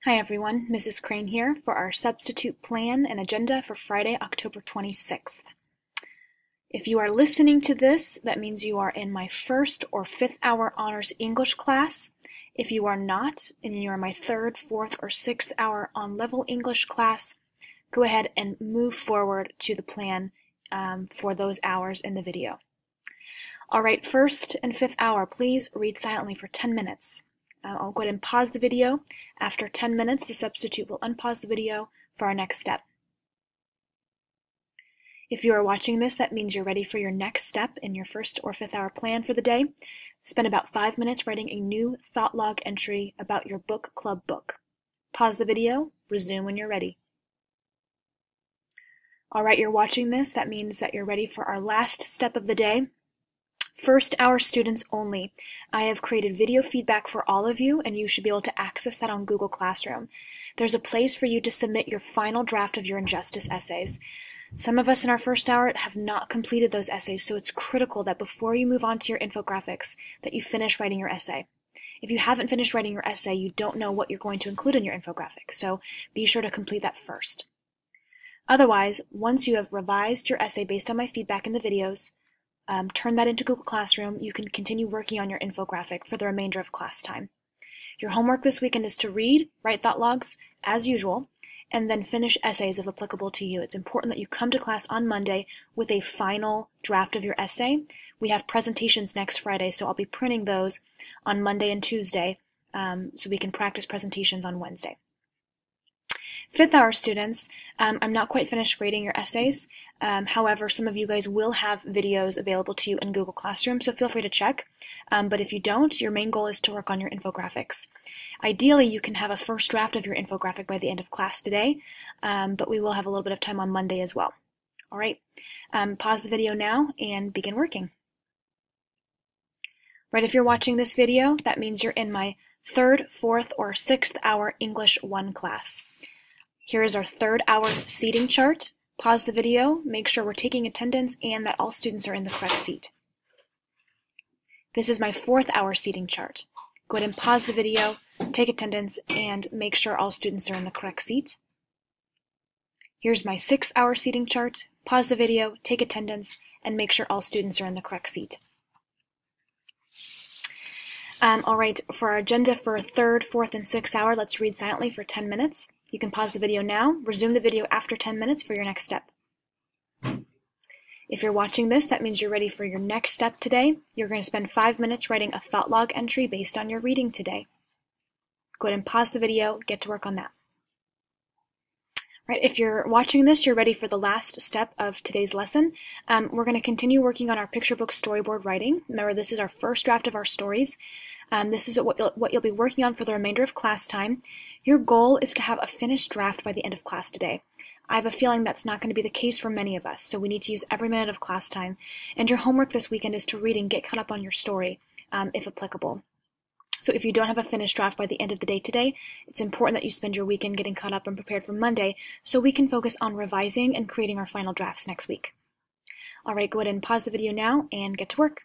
Hi everyone, Mrs. Crane here for our substitute plan and agenda for Friday, October 26th. If you are listening to this, that means you are in my first or fifth hour honors English class. If you are not, and you are my third, fourth, or sixth hour on-level English class, go ahead and move forward to the plan for those hours in the video. All right, first and fifth hour, please read silently for 10 minutes. I'll go ahead and pause the video. After 10 minutes, the substitute will unpause the video for our next step. If you are watching this, that means you're ready for your next step in your first or fifth hour plan for the day. Spend about 5 minutes writing a new thought log entry about your book club book. Pause the video, resume when you're ready. All right, you're watching this. That means that you're ready for our last step of the day. First hour students only. I have created video feedback for all of you, and you should be able to access that on Google Classroom. There's a place for you to submit your final draft of your injustice essays. Some of us in our first hour have not completed those essays, so it's critical that before you move on to your infographics, that you finish writing your essay. If you haven't finished writing your essay, you don't know what you're going to include in your infographic, so be sure to complete that first. Otherwise, once you have revised your essay based on my feedback in the videos, turn that into Google Classroom, you can continue working on your infographic for the remainder of class time. Your homework this weekend is to read, write thought logs, as usual, and then finish essays if applicable to you. It's important that you come to class on Monday with a final draft of your essay. We have presentations next Friday, so I'll be printing those on Monday and Tuesday so we can practice presentations on Wednesday. Fifth hour students, I'm not quite finished grading your essays. However, some of you guys will have videos available to you in Google Classroom, so feel free to check. But if you don't, your main goal is to work on your infographics. Ideally, you can have a first draft of your infographic by the end of class today, but we will have a little bit of time on Monday as well. All right, pause the video now and begin working. Right, if you're watching this video, that means you're in my third, fourth, or sixth hour English 1 class. Here is our third hour seating chart. Pause the video, make sure we're taking attendance and that all students are in the correct seat. This is my fourth hour seating chart. Go ahead and pause the video, take attendance, and make sure all students are in the correct seat. Here's my sixth hour seating chart. Pause the video, take attendance, and make sure all students are in the correct seat. All right, for our agenda for third, fourth, and sixth hour, let's read silently for 10 minutes. You can pause the video now, resume the video after 10 minutes for your next step. If you're watching this, that means you're ready for your next step today. You're going to spend 5 minutes writing a thought log entry based on your reading today. Go ahead and pause the video, get to work on that. Right, if you're watching this, you're ready for the last step of today's lesson. We're going to continue working on our picture book storyboard writing. Remember, this is our first draft of our stories. This is what you'll be working on for the remainder of class time. Your goal is to have a finished draft by the end of class today. I have a feeling that's not going to be the case for many of us, so we need to use every minute of class time. And your homework this weekend is to read and get caught up on your story, if applicable. So if you don't have a finished draft by the end of the day today, it's important that you spend your weekend getting caught up and prepared for Monday so we can focus on revising and creating our final drafts next week. All right, go ahead and pause the video now and get to work.